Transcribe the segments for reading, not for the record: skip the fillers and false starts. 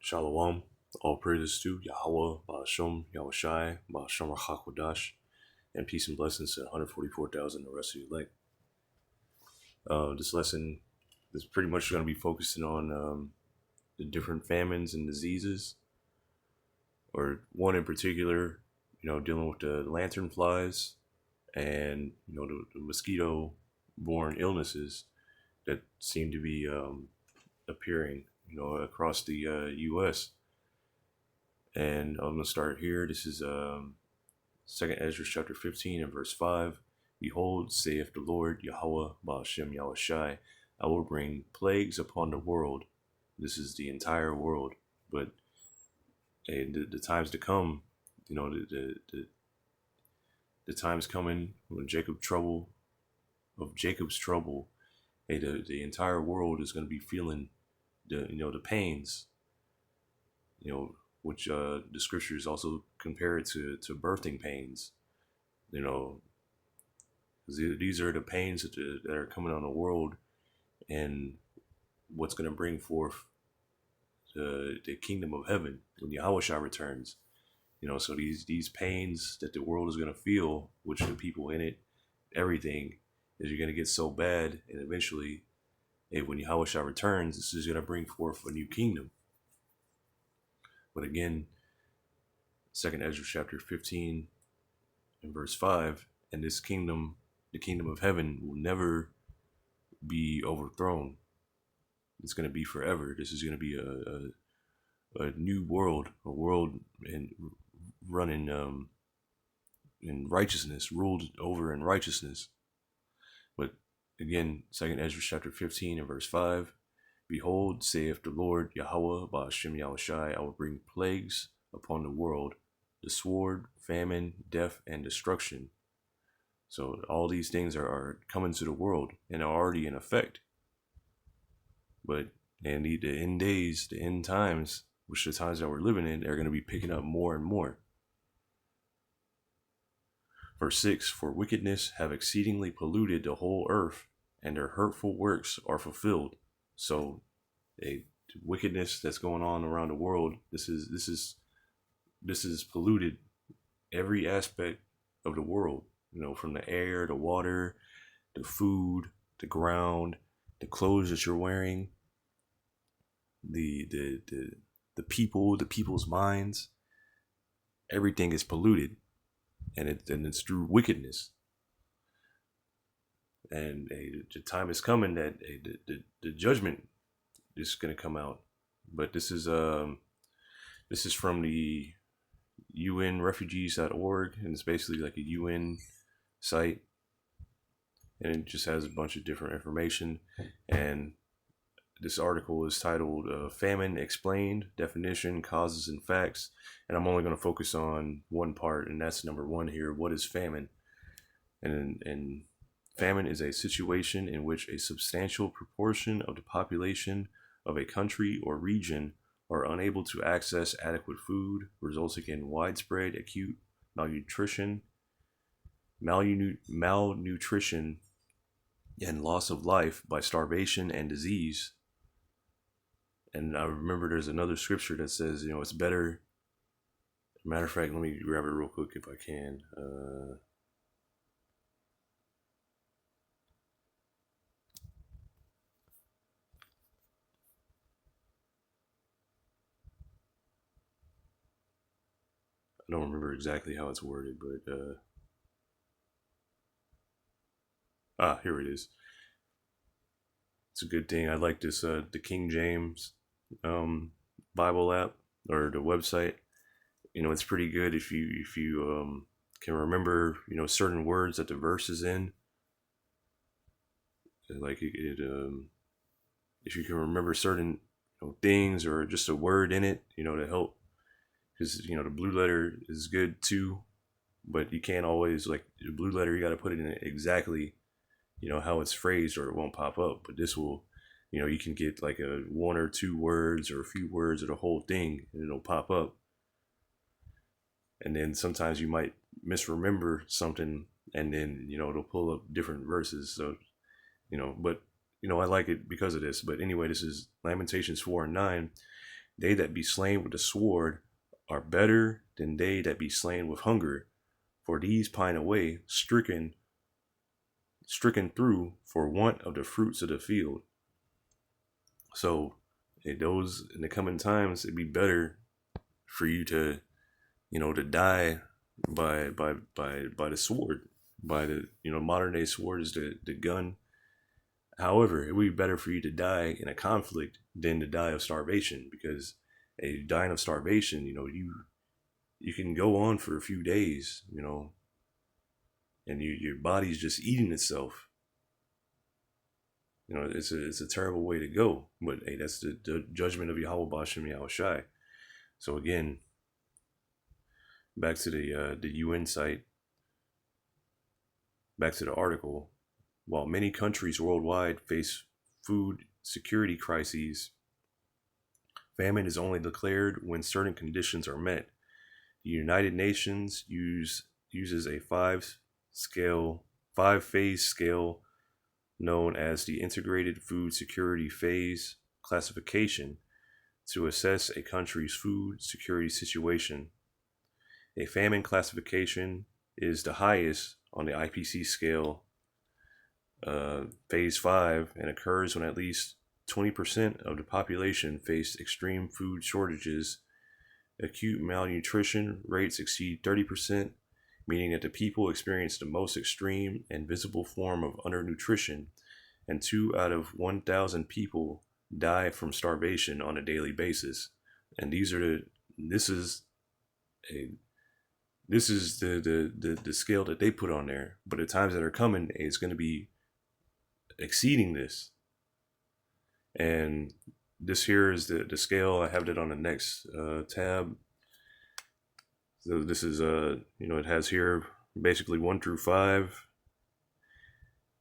Shalom. All praises to Yahweh, Ba'ashem, Yahushai, Ba'ashem Rachakodash, and peace and blessings to 144,000 the rest of your life. This lesson is pretty much going to be focusing on the different famines and diseases, or one in particular, dealing with the lantern flies and, the mosquito-borne illnesses that seem to be appearing, across the U.S. And I'm going to start here. This is 2nd Ezra chapter 15 and verse 5. Behold, saith the Lord, Yahweh, Ba'ashem, Yahushai, I will bring plagues upon the world. This is the entire world. But the times to come, the times coming when Jacob's trouble, the entire world is going to be feeling the pains, which the scriptures also compare it to birthing pains. These are the pains that are coming on the world, and what's going to bring forth the kingdom of heaven when Yahushua returns. So these pains that the world is going to feel, which the people in it, everything, is you're going to get so bad, and eventually, when Yahushua returns, this is going to bring forth a new kingdom. But again, 2nd Ezra chapter 15 and verse 5, and this kingdom, the kingdom of heaven, will never be overthrown. It's going to be forever. This is going to be a new world, a world running in righteousness, ruled over in righteousness. But again, 2nd Ezra chapter 15 and verse 5, Behold, saith the Lord, Yahweh, Ba'ashem, Yahushai, I will bring plagues upon the world, the sword, famine, death, and destruction. So all these things are coming to the world and are already in effect. But in the end days, the end times, which the times that we're living in, they're going to be picking up more and more. Verse 6, For wickedness have exceedingly polluted the whole earth, and their hurtful works are fulfilled. So, the wickedness that's going on around the world, this is polluted every aspect of the world. From the air, the water, the food, the ground, the clothes that you're wearing, the people, the people's minds. Everything is polluted, and it's through wickedness. And the time is coming that the judgment is going to come out. But this is from the UNRefugees.org, and it's basically like a UN site, and it just has a bunch of different information. And this article is titled Famine Explained, Definition, Causes, and Facts. And I'm only going to focus on one part, and that's number 1 here. What is famine? And famine is a situation in which a substantial proportion of the population of a country or region are unable to access adequate food, resulting in widespread acute malnutrition, and loss of life by starvation and disease. And I remember there's another scripture that says, it's better. Matter of fact, let me grab it real quick if I can. I don't remember exactly how it's worded, but here it is. It's a good thing. I like this the King James Bible app, or the website. It's pretty good if you can remember certain words that the verse is in. Like if you can remember certain things, or just a word in it, to help. Because the blue letter is good too, but you can't always, like the blue letter, you got to put it in exactly how it's phrased, or it won't pop up. But this will, you can get like a 1 or 2 words, or a few words, or the whole thing, and it'll pop up. And then sometimes you might misremember something, and then it'll pull up different verses. So but I like it because of this. But anyway, this is Lamentations 4 and 9. They that be slain with the sword are better than they that be slain with hunger, for these pine away, stricken through for want of the fruits of the field. So, those in the coming times, it'd be better for you to, to die by the sword, by the modern day sword is the gun. However, it would be better for you to die in a conflict than to die of starvation, because a dying of starvation, you can go on for a few days, and your body's just eating itself. It's a terrible way to go. But hey, that's the judgment of Yahweh Bashem Yahweh Shai. So again, back to the UN site, back to the article. While many countries worldwide face food security crises, famine is only declared when certain conditions are met. The United Nations uses a five-phase scale known as the Integrated Food Security Phase classification to assess a country's food security situation. A famine classification is the highest on the IPC scale, phase 5, and occurs when at least 20% of the population face extreme food shortages. Acute malnutrition rates exceed 30%, meaning that the people experience the most extreme and visible form of undernutrition, and 2 out of 1,000 people die from starvation on a daily basis. And this is the scale that they put on there. But the times that are coming, it's going to be exceeding this. And this here is the scale. I have it on the next tab. So this is it has here basically 1 through 5,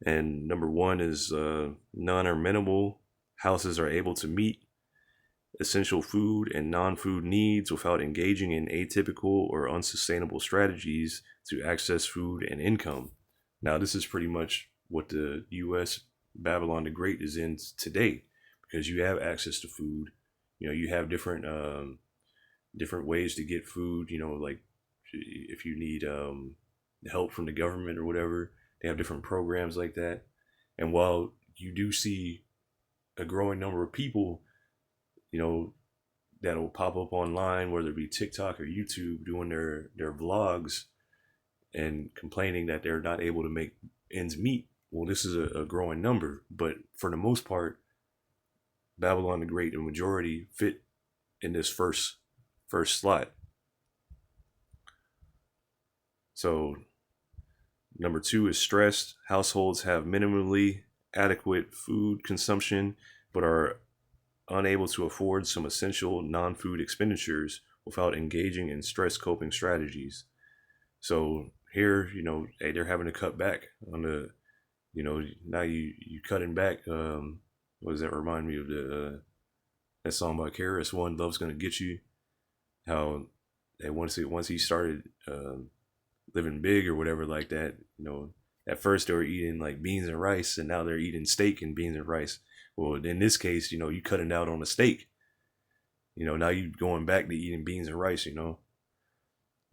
and number 1 is none are minimal. Houses are able to meet essential food and non-food needs without engaging in atypical or unsustainable strategies to access food and income. Now, this is pretty much what the U.S. Babylon the Great is in today, because you have access to food. You have different ways to get food. Like if you need help from the government or whatever, they have different programs like that. And while you do see a growing number of people, that'll pop up online, whether it be TikTok or YouTube, doing their vlogs and complaining that they're not able to make ends meet. Well, this is a growing number, but for the most part, Babylon the Great, the majority fit in this first slot. So number 2 is stressed. Households have minimally adequate food consumption, but are unable to afford some essential non-food expenditures without engaging in stress coping strategies. So here, hey, they're having to cut back on the, now you cutting back. What does that remind me of? That song by Karis, One Love's Gonna Get You. How once he started living big or whatever like that, at first they were eating like beans and rice, and now they're eating steak and beans and rice. Well, in this case, you cutting out on the steak. Now you going back to eating beans and rice.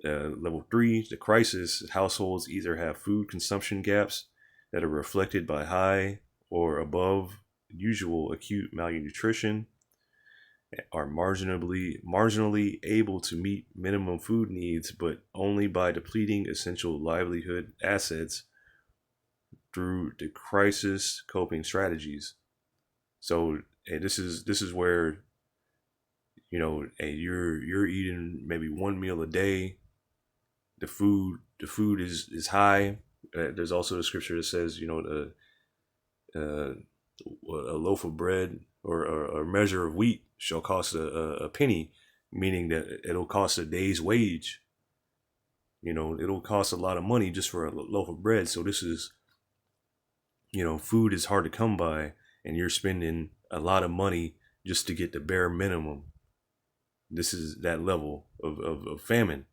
Level 3, the crisis. Households either have food consumption gaps that are reflected by high or above usual acute malnutrition, are marginally able to meet minimum food needs, but only by depleting essential livelihood assets through the crisis coping strategies. So, hey, this is where hey, you're eating maybe one meal a day. The food is high. There's also the scripture that says a loaf of bread or a measure of wheat shall cost a penny, meaning that it'll cost a day's wage. It'll cost a lot of money just for a loaf of bread. So this is, food is hard to come by, and you're spending a lot of money just to get the bare minimum. This is that level of famine.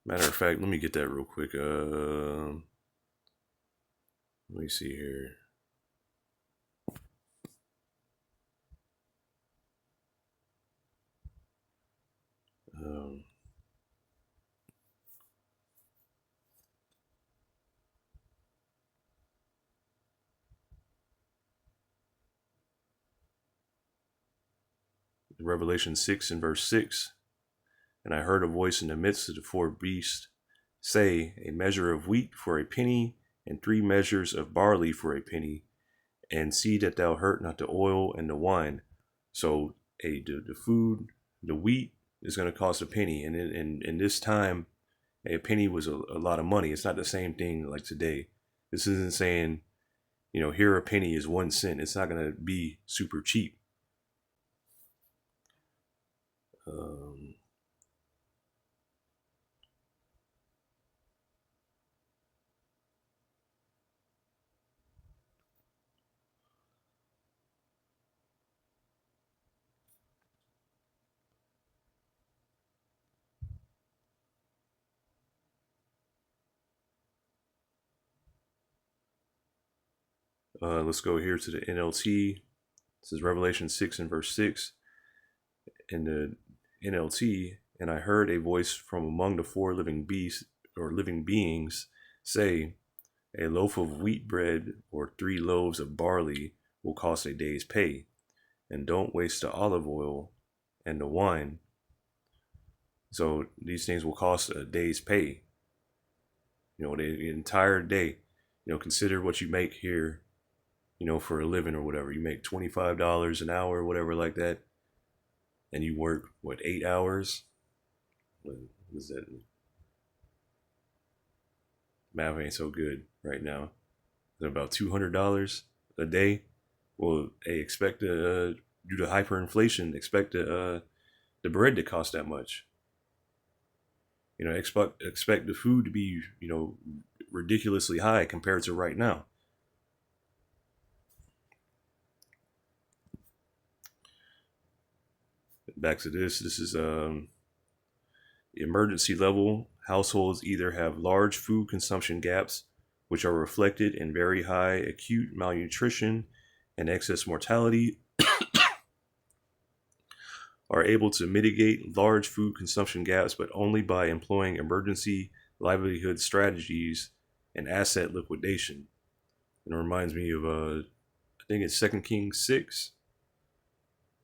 Matter of fact, let me get that real quick. Let me see here. Revelation 6 and verse 6. And I heard a voice in the midst of the four beasts say, a measure of wheat for a penny, and 3 measures of barley for a penny, and see that thou hurt not the oil and the wine. So the food, the wheat is going to cost a penny. And in this time, a penny was a lot of money. It's not the same thing like today. This isn't saying, here a penny is 1 cent. It's not going to be super cheap. Let's go here to the NLT. This is Revelation 6 and verse 6. In the NLT, and I heard a voice from among the 4 living beasts or living beings say, a loaf of wheat bread or 3 loaves of barley will cost a day's pay, and don't waste the olive oil and the wine. So these things will cost a day's pay. The entire day. Consider what you make here, for a living or whatever. You make $25 an hour or whatever like that. And you work, 8 hours? What is that? Math ain't so good right now. Is it about $200 a day? Well, hey, expect due to hyperinflation, expect the bread to cost that much. Expect the food to be, ridiculously high compared to right now. Back to this. This is emergency level. Households either have large food consumption gaps, which are reflected in very high acute malnutrition and excess mortality, are able to mitigate large food consumption gaps, but only by employing emergency livelihood strategies and asset liquidation. And it reminds me of, I think it's 2 Kings 6.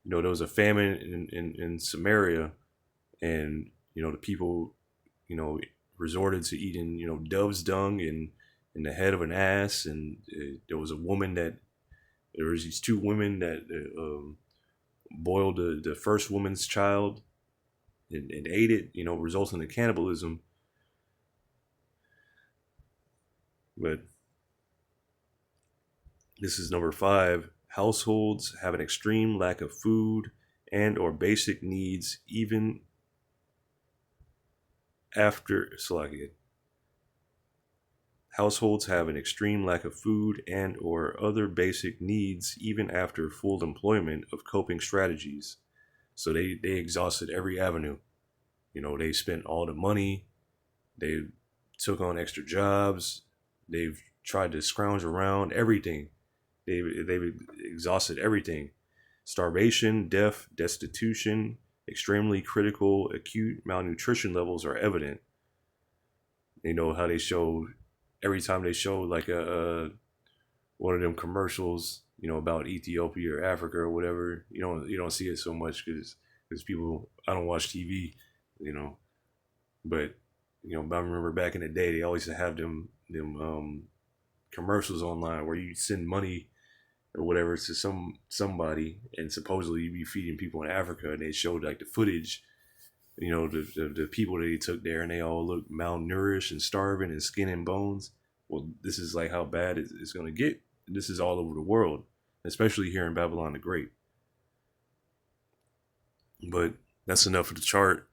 There was a famine in Samaria, and, the people, resorted to eating, dove's dung and the head of an ass. And there was these 2 women that boiled the first woman's child and ate it, resulting in cannibalism. But this is number 5. Households have an extreme lack of food and or basic needs even after Households have an extreme lack of food and or other basic needs even after full employment of coping strategies. So they exhausted every avenue. They spent all the money. They took on extra jobs. They've tried to scrounge around everything. They've exhausted everything. Starvation, death, destitution, extremely critical acute malnutrition levels are evident. How they show, every time they show like one of them commercials, about Ethiopia or Africa or whatever, you don't see it so much because people, I don't watch TV, but I remember back in the day they always have them commercials online where you send money or whatever to somebody, and supposedly you be feeding people in Africa, and they showed like the footage, the people that they took there, and they all look malnourished and starving and skin and bones. Well, this is like how bad it's going to get. This is all over the world, especially here in Babylon the Great. But that's enough of the chart.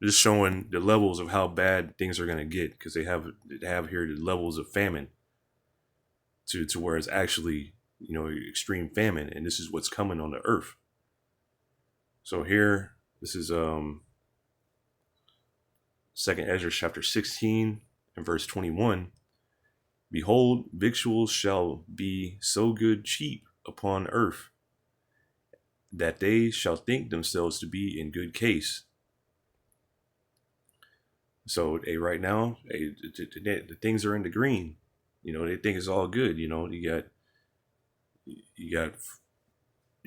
Just showing the levels of how bad things are going to get, because they have here the levels of famine to where it's actually, extreme famine, and this is what's coming on the earth. So here, this is 2nd Ezra chapter 16 and verse 21. Behold, victuals shall be so good cheap upon earth, that they shall think themselves to be in good case. So right now, the things are in the green. They think it's all good. You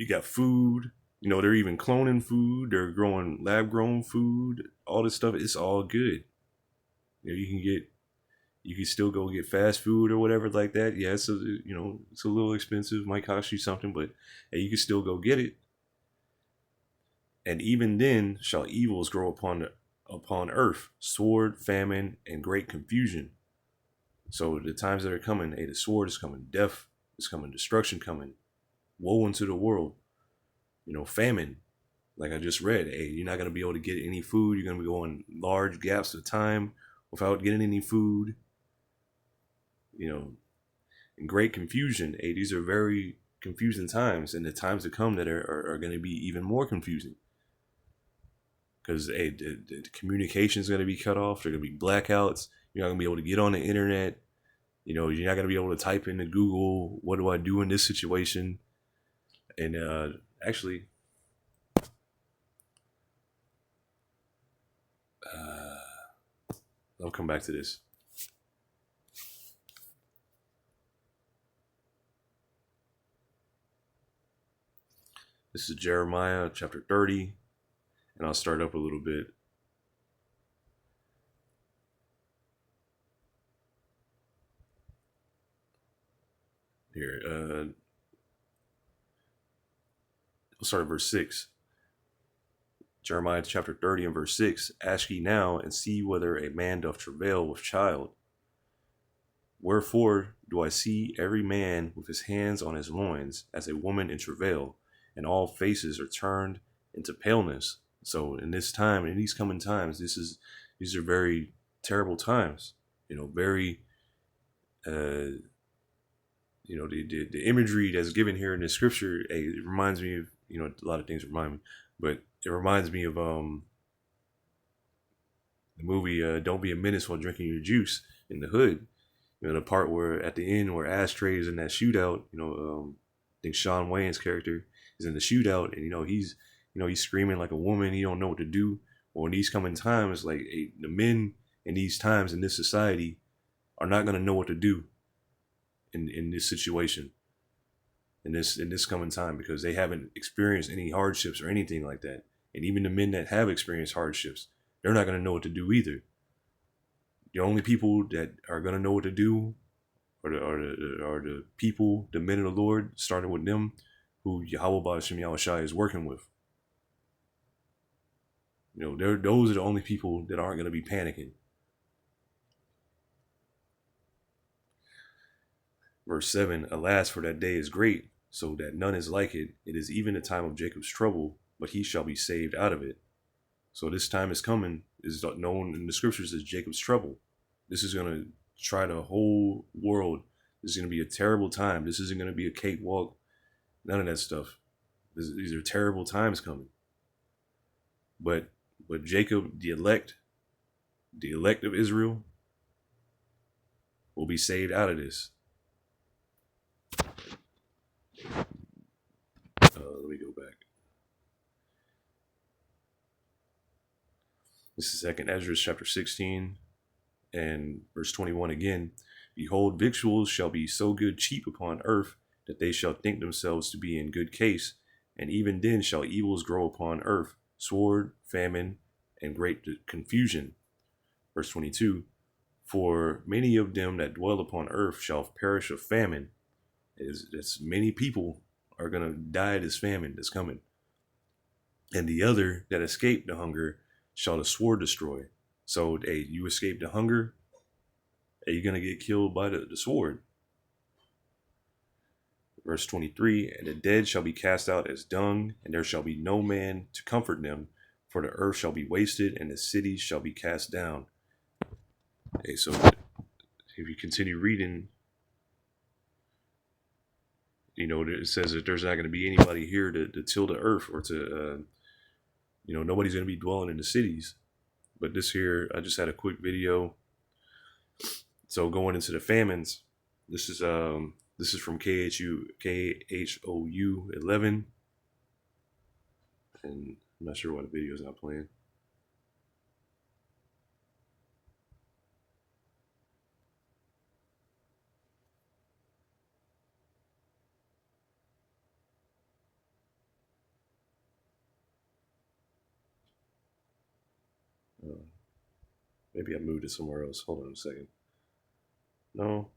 got food. They're even cloning food. They're growing lab grown food. All this stuff. It's all good. You can still go get fast food or whatever like that. Yeah, it's a little expensive. Might cost you something, but hey, you can still go get it. And even then shall evils grow upon earth, sword, famine, and great confusion. So the times that are coming, hey, the sword is coming, death is coming, destruction coming, woe into the world. Famine. Like I just read, hey, you're not gonna be able to get any food. You're gonna be going large gaps of time without getting any food. You know, and great confusion. Hey, these are very confusing times, and the times to come that are going to be even more confusing. Because hey, the communication is going to be cut off. There are going to be blackouts. You're not going to be able to get on the internet. You're not going to be able to type into Google, what do I do in this situation? And actually, I'll come back to this. This is Jeremiah chapter 30, and I'll start up a little bit. Here, I'll start at verse 6. Jeremiah chapter 30 and verse 6. Ask ye now, and see whether a man doth travail with child. Wherefore do I see every man with his hands on his loins, as a woman in travail, and all faces are turned into paleness. So in this time, in these coming times, these are very terrible times. Very the imagery that's given here in the scripture, it reminds me of, a lot of things remind me, but it reminds me of the movie Don't Be a Menace While Drinking Your Juice in the hood. The part where at the end where Ashtray is in that shootout, I think Sean Wayne's character is in the shootout, and he's screaming like a woman. He don't know what to do. Well, in these coming times, like the men in these times in this society are not gonna know what to do in this situation, in this coming time, because they haven't experienced any hardships or anything like that. And even the men that have experienced hardships, they're not gonna know what to do either. The only people that are gonna know what to do are the people, the men of the Lord, starting with them, who Yahweh Ba'Shem Yahushai is working with. Those are the only people that aren't gonna be panicking. Verse 7, alas, for that day is great, so that none is like it. It is even the time of Jacob's trouble, but he shall be saved out of it. So this time is coming, is known in the scriptures as Jacob's trouble. This is going to try the whole world. This is going to be a terrible time. This isn't going to be a cakewalk. None of that stuff. These are terrible times coming. But Jacob, the elect of Israel, will be saved out of this. Let me go back. This is 2nd Ezra chapter 16 and verse 21 again. Behold, victuals shall be so good cheap upon earth, that they shall think themselves to be in good case, and even then shall evils grow upon earth, sword, famine, and great confusion. Verse 22, for many of them that dwell upon earth shall perish of famine. It's many people are going to die of this famine that's coming. And the other that escape the hunger shall the sword destroy. So, hey, you escape the hunger, hey, you're going to get killed by the sword. Verse 23, and the dead shall be cast out as dung, and there shall be no man to comfort them, for the earth shall be wasted, and the cities shall be cast down. Okay, so if you continue reading, it says that there's not going to be anybody here to till the earth, or to, nobody's going to be dwelling in the cities. But this here, I just had a quick video. So going into the famines, this is from KHOU 11, and I'm not sure why the video is not playing. Maybe I moved it somewhere else. Hold on a second. No.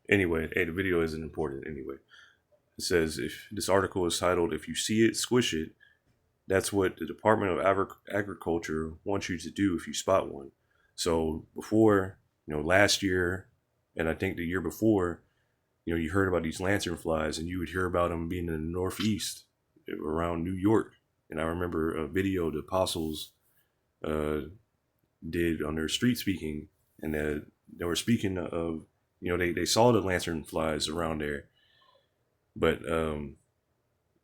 Anyway, hey, the video isn't important anyway. It says if this article is titled "If you see it, squish it." That's what the Department of Agriculture wants you to do if you spot one. So before, last year, and I think the year before, you heard about these lanternflies, and you would hear about them being in the Northeast, around New York. And I remember a video the apostles uh, did on their street speaking, and they were speaking of, they saw the lanternflies around there, but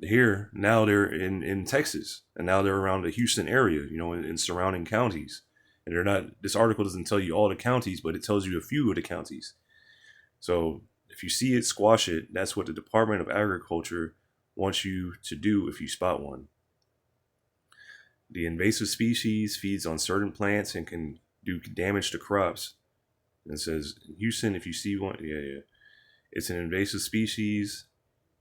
here now they're in Texas, and now they're around the Houston area, in surrounding counties. And they're not. This article doesn't tell you all the counties, but it tells you a few of the counties. So if you see it, squash it. That's what the Department of Agriculture wants you to do if you spot one. The invasive species feeds on certain plants and can do damage to crops. And it says, Houston, if you see one, yeah. It's an invasive species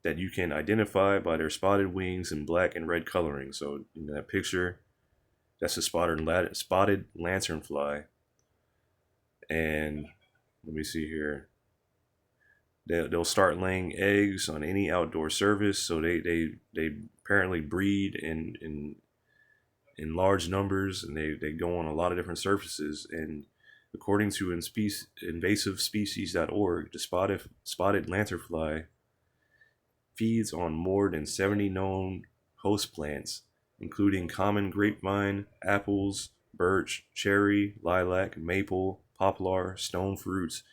that you can identify by their spotted wings and black and red coloring. So in that picture, that's a spotted lanternfly. And let me see here. They'll start laying eggs on any outdoor surface. So they apparently breed in large numbers, and they go on a lot of different surfaces. And according to invasivespecies.org, the spotted lanternfly feeds on more than 70 known host plants, including common grapevine, apples, birch, cherry, lilac, maple, poplar, stone fruits,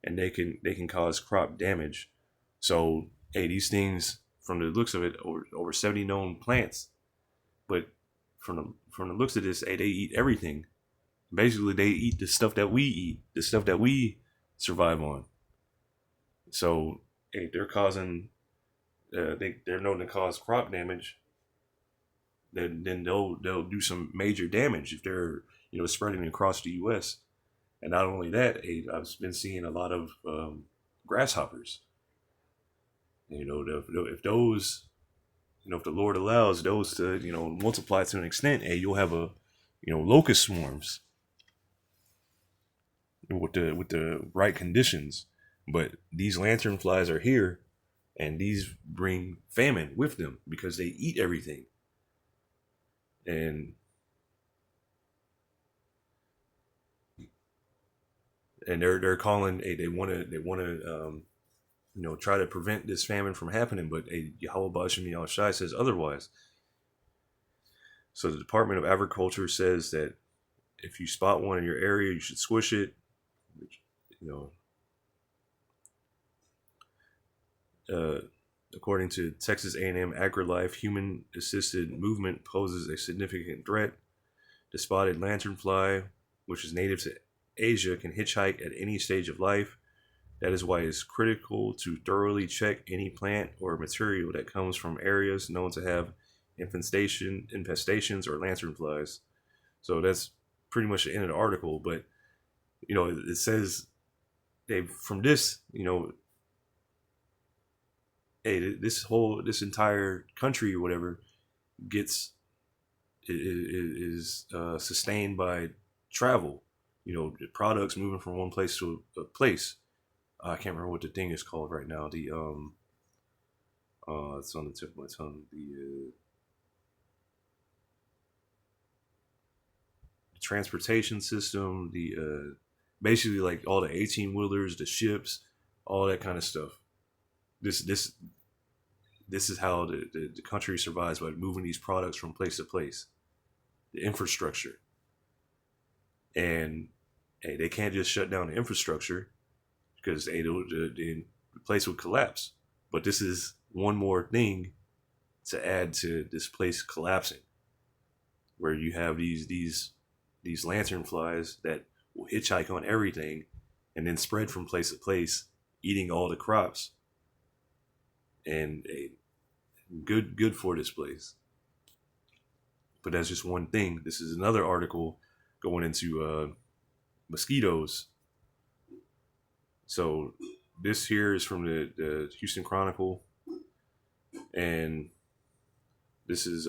and they can cause crop damage. So, hey, these things, from the looks of it, over 70 known plants, but from the looks of this, hey, they eat everything. Basically, they eat the stuff that we eat, the stuff that we survive on. So, hey, they're causing they're known to cause crop damage. Then they'll do some major damage if they're spreading across the U.S. And not only that, I've been seeing a lot of grasshoppers. If those, if the Lord allows those to multiply to an extent, you'll have locust swarms with the right conditions. But these lanternflies are here, and these bring famine with them because they eat everything. And they're calling, they want to try to prevent this famine from happening, but Yahweh Ba'ashem Yahushai says otherwise. So the Department of Agriculture says that if you spot one in your area, you should squish it. According to Texas A&M AgriLife, human-assisted movement poses a significant threat. The spotted lanternfly, which is native to Asia, can hitchhike at any stage of life. That is why it's critical to thoroughly check any plant or material that comes from areas known to have infestations or lanternflies. So that's pretty much the end of the article. But it says from this, this entire country or whatever is sustained by travel. The products moving from one place to a place. I can't remember what the thing is called right now. The it's on the tip of my tongue. The transportation system. The basically like all the 18-wheelers, the ships, all that kind of stuff. This is how the country survives, by moving these products from place to place. The infrastructure. And they can't just shut down the infrastructure because the place would collapse. But this is one more thing to add to this place collapsing, where you have these lanternflies that will hitchhike on everything and then spread from place to place, eating all the crops, and good for this place. But that's just one thing. This is another article going into mosquitoes. So this here is from the Houston Chronicle, and this is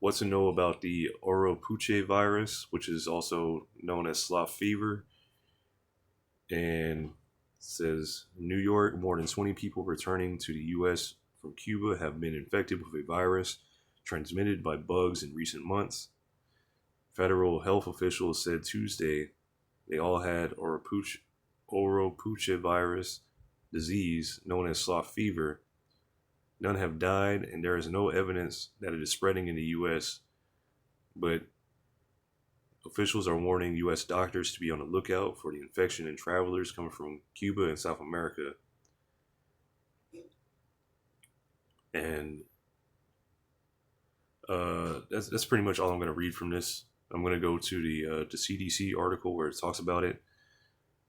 what to know about the Oropouche virus, which is also known as slough fever. And it says New York, more than 20 people returning to the U.S. from Cuba have been infected with a virus transmitted by bugs in recent months. Federal health officials said Tuesday they all had Oropouche virus disease known as slough fever. None have died, and there is no evidence that it is spreading in the U.S., but officials are warning U.S. doctors to be on the lookout for the infection in travelers coming from Cuba and South America. And that's pretty much all I'm going to read from this. I'm going to go to the CDC article where it talks about it.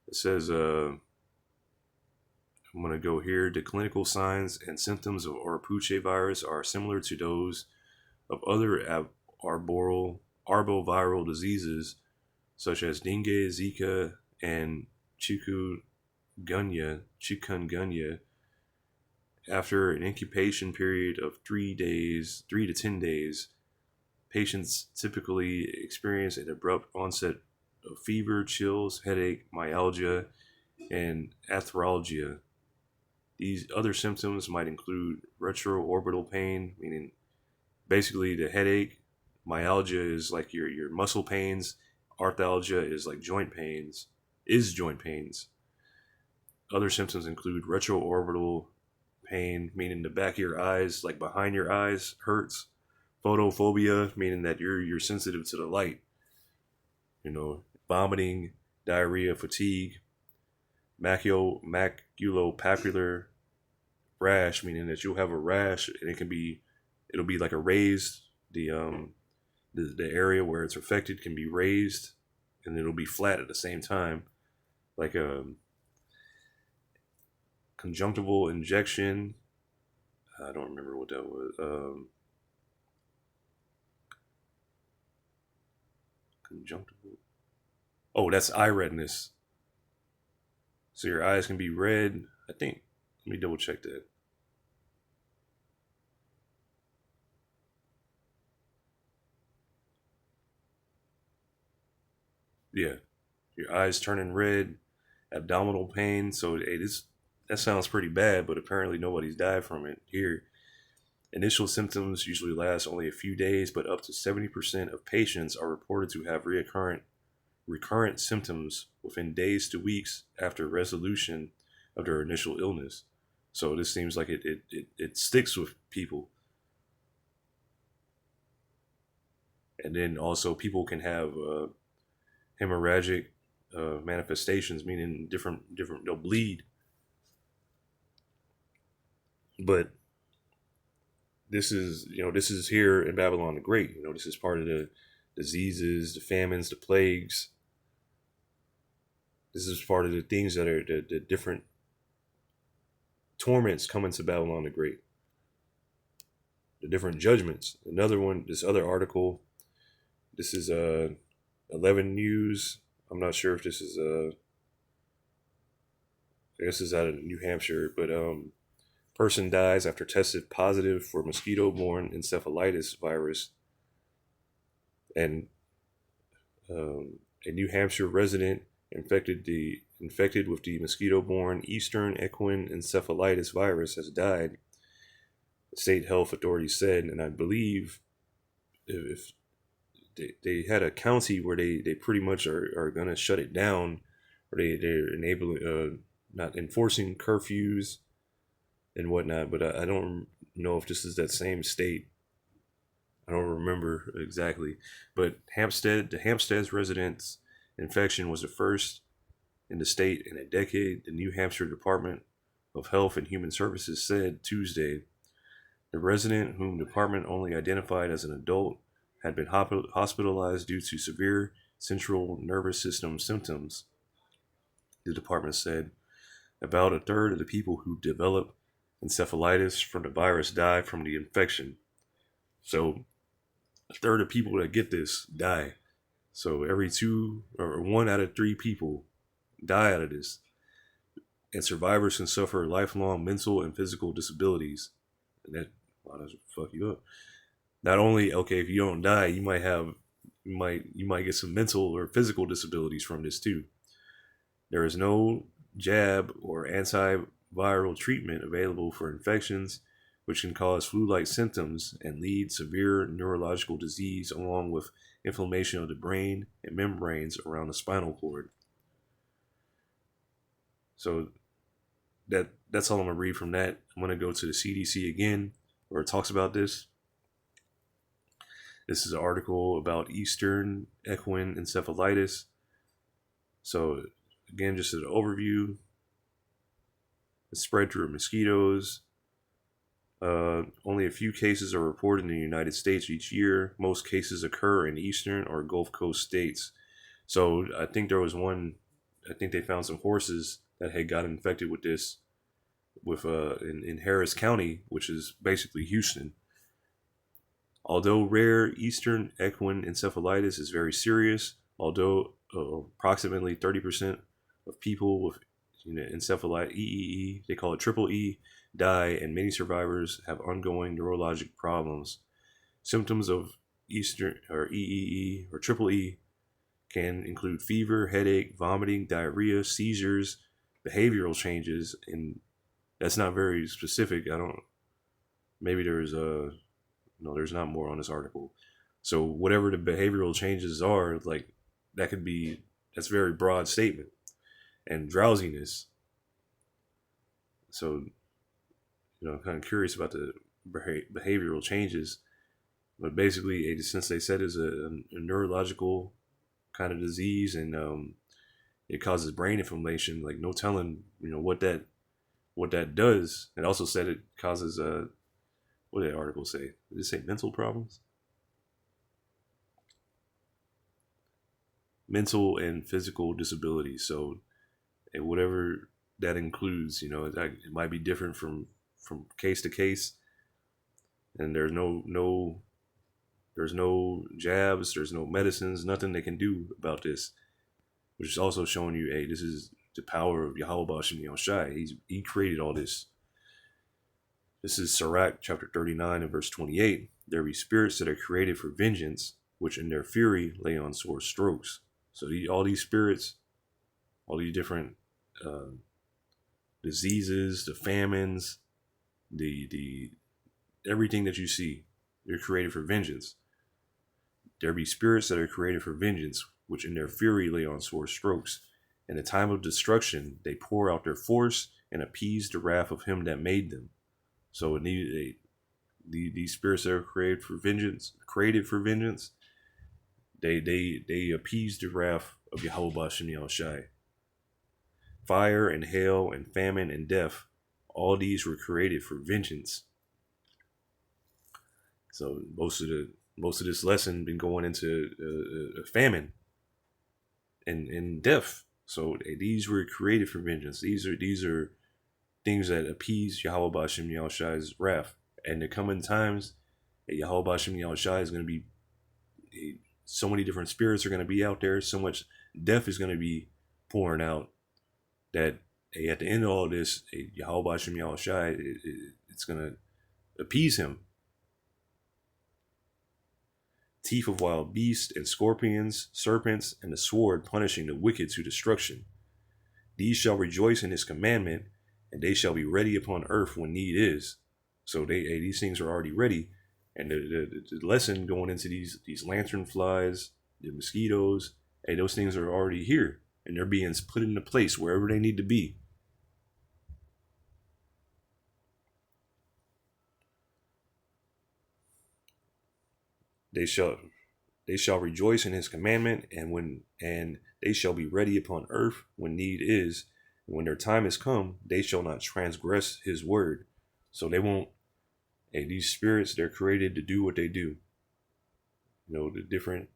It says, I'm going to go here. The clinical signs and symptoms of Oropouche virus are similar to those of other arboviral diseases such as dengue, Zika, and chikungunya. After an incubation period of 3 to 10 days, patients typically experience an abrupt onset of fever, chills, headache, myalgia, and arthralgia. These other symptoms might include retroorbital pain, meaning basically the headache. Myalgia is like your muscle pains. Arthralgia is like joint pains. Other symptoms include retroorbital pain, meaning the back of your eyes, like behind your eyes, hurts. Photophobia, meaning that you're sensitive to the light. Vomiting, diarrhea, fatigue. Maculopapular rash, meaning that you'll have a rash, and it'll be like a raised, the area where it's affected can be raised, and it'll be flat at the same time, like a conjunctival injection. I don't remember what that was. Conjunctival. Oh, that's eye redness. So your eyes can be red. I think. Let me double check that. Yeah, your eyes turning red, abdominal pain. So hey, that sounds pretty bad, but apparently nobody's died from it here. Initial symptoms usually last only a few days, but up to 70% of patients are reported to have recurrent symptoms within days to weeks after resolution of their initial illness. So this seems like it sticks with people. And then also people can have hemorrhagic manifestations, meaning different they'll bleed. But this is here in Babylon the Great. This is part of the diseases, the famines, the plagues. This is part of the things that are the different torments coming to Babylon the Great. The different judgments. Another one, this other article. This is 11 News. I'm not sure if this is I guess it's out of New Hampshire, but person dies after tested positive for mosquito-borne encephalitis virus, and a New Hampshire resident infected with the mosquito-borne Eastern equine encephalitis virus has died. The state health authorities said, and I believe if they had a county where they pretty much are going to shut it down, or they're enabling not enforcing curfews and whatnot, but I don't know if this is that same state. I don't remember exactly, but the Hampstead's residents' infection was the first in the state in a decade. The New Hampshire Department of Health and Human Services said Tuesday. The resident, whom the department only identified as an adult, had been hospitalized due to severe central nervous system symptoms, the department said. About a third of the people who develop encephalitis from the virus die from the infection. So a third of people that get this die. So every two or 1 out of 3 people die out of this. And survivors can suffer lifelong mental and physical disabilities. And that, wow, that's fuck you up. Not only, okay, if you don't die, you might get some mental or physical disabilities from this too. There is no jab or antiviral treatment available for infections, which can cause flu-like symptoms and lead severe neurological disease along with inflammation of the brain and membranes around the spinal cord. So that's all I'm gonna read from that. I'm gonna go to the CDC again, where it talks about this. This is an article about Eastern equine encephalitis. So again, just an overview. It's spread through mosquitoes. Only a few cases are reported in the United States each year. Most cases occur in eastern or Gulf Coast states. So I think there was one. I think they found some horses that had got infected with this, in Harris County, which is basically Houston. Although rare, Eastern equine encephalitis is very serious. Although approximately 30% of people with encephalitis, EEE, they call it triple E, die, and many survivors have ongoing neurologic problems. Symptoms of Eastern or EEE or triple E can include fever, headache, vomiting, diarrhea, seizures, behavioral changes, and that's not very specific. I don't. Maybe there's a. No, there's not more on this article. So whatever the behavioral changes are, like that could be. That's a very broad statement. And drowsiness. So, I'm kind of curious about the behavioral changes, but basically, since they said it's a neurological kind of disease, and it causes brain inflammation, like no telling, what that does. It also said it causes what did that article say? Did it say mental problems? Mental and physical disabilities. So, and whatever that includes, it might be different from case to case. And there's no jabs, there's no medicines, nothing they can do about this. Which is also showing you, hey, this is the power of Yahweh Bashem Yahushai. He created all this. This is Sirach chapter 39 and verse 28. There be spirits that are created for vengeance, which in their fury lay on sore strokes. So all these spirits, all these different diseases, the famines, the everything that you see, they're created for vengeance. There be spirits that are created for vengeance, which in their fury lay on sore strokes. In the time of destruction, they pour out their force and appease the wrath of him that made them. So these spirits that are created for vengeance, they appease the wrath of Yahweh Bashem Yahushai. Fire and hail and famine and death, all these were created for vengeance. So most of this lesson been going into famine and death. So these were created for vengeance. These are things that appease Yahweh Bashem Yahushai's wrath. And the coming times, Yahweh Bashem Yahushai is going to be, so many different spirits are going to be out there. So much death is going to be pouring out that at the end of all this, Yahweh Bashem Yahushai, it's going to appease him. Teeth of wild beasts and scorpions, serpents, and the sword punishing the wicked to destruction. These shall rejoice in his commandment, and they shall be ready upon earth when need is. So these things are already ready. And the lesson going into these lantern flies, the mosquitoes, those things are already here. And they're being put into place wherever they need to be. They shall rejoice in his commandment, and they shall be ready upon earth when need is. And when their time is come, they shall not transgress his word. So they won't. These spirits, they're created to do what they do. The different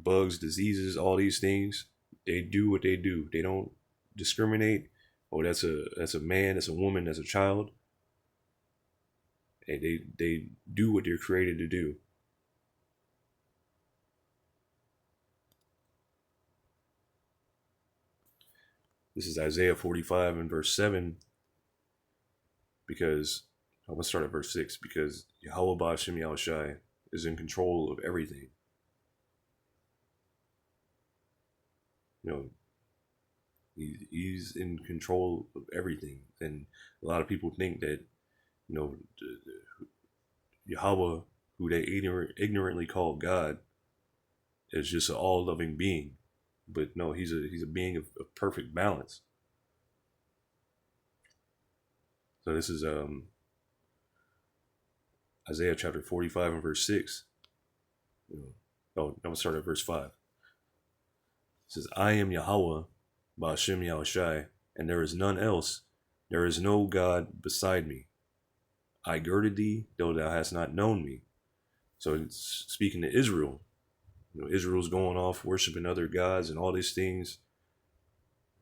bugs, diseases, all these things, they do what they do. They don't discriminate, oh, that's a man, that's a woman, that's a child. And they do what they're created to do. This is Isaiah 45 and verse 7, because I'm going to start at verse 6, because Yahweh Ba'Shem Yahushai is in control of everything. You know, he's in control of everything. And a lot of people think that, you know, Yahweh, who they ignorantly call God, is just an all-loving being. But no, he's a being of perfect balance. So this is Isaiah chapter 45 and verse 6. Oh, I'm going to start at verse 5. It says, I am Yahweh, Ba'Shem Yahushai, and there is none else. There is no God beside me. I girded thee, though thou hast not known me. So it's speaking to Israel. You know, Israel's going off worshiping other gods and all these things,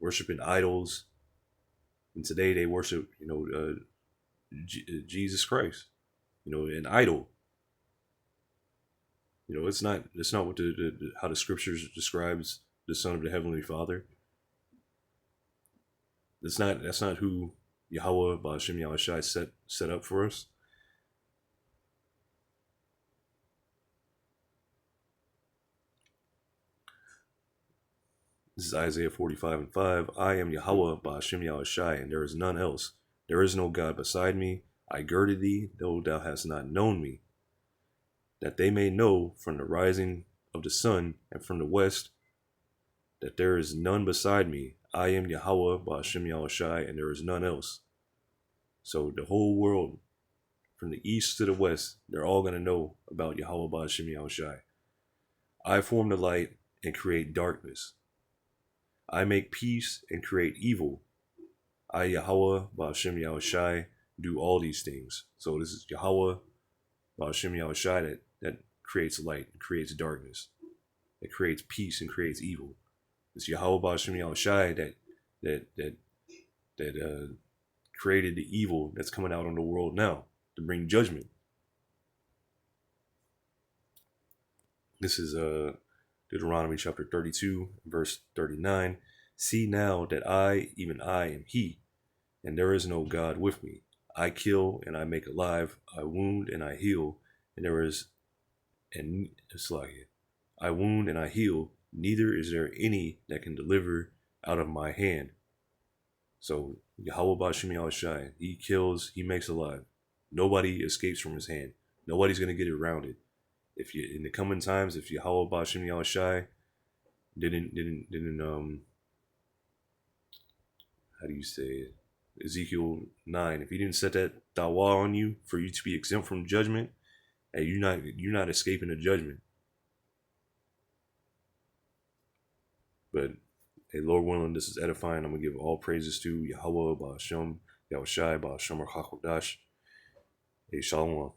worshiping idols. And today they worship, you know, Jesus Christ, you know, an idol. You know, it's not what how the scriptures describes the Son of the Heavenly Father. That's not who Yahweh Ba'Shem Yahushai set up for us. This is Isaiah 45 and 5. I am Yahweh Ba'Shem Yahushai, and there is none else. There is no God beside me. I girded thee, though thou hast not known me, that they may know from the rising of the sun and from the west that there is none beside me. I am Yahweh Ba'Shem Yahushai, and there is none else. So the whole world, from the east to the west, they're all going to know about Yahweh Ba'Shem Yahushai. I form the light and create darkness. I make peace and create evil. I, Yahweh Ba'Shem Yahushai, do all these things. So this is Yahweh Ba'Shem Yahushai that creates light and creates darkness, that creates peace and creates evil. It's Yahweh Ba'Shem Yahushai that created the evil that's coming out on the world now to bring judgment. This is Deuteronomy chapter 32, verse 39. See now that I, even I, am He, and there is no God with me. I kill and I make alive. I wound and I heal, and there is, and it's like it. I wound and I heal. Neither is there any that can deliver out of my hand. So Yahweh Ba'Shem Yahushai, He kills, He makes alive. Nobody escapes from His hand. Nobody's gonna get around it. If you in the coming times, if Yahweh Ba'Shem Yahushai didn't how do you say it? Ezekiel 9. If He didn't set that dawa on you for you to be exempt from judgment, hey, you're not escaping the judgment. But hey, Lord willing, this is edifying. I'm gonna give all praises to Yahweh Ba'Shem Yahushai Ba'Shem Hakodash. Hey, Shalom.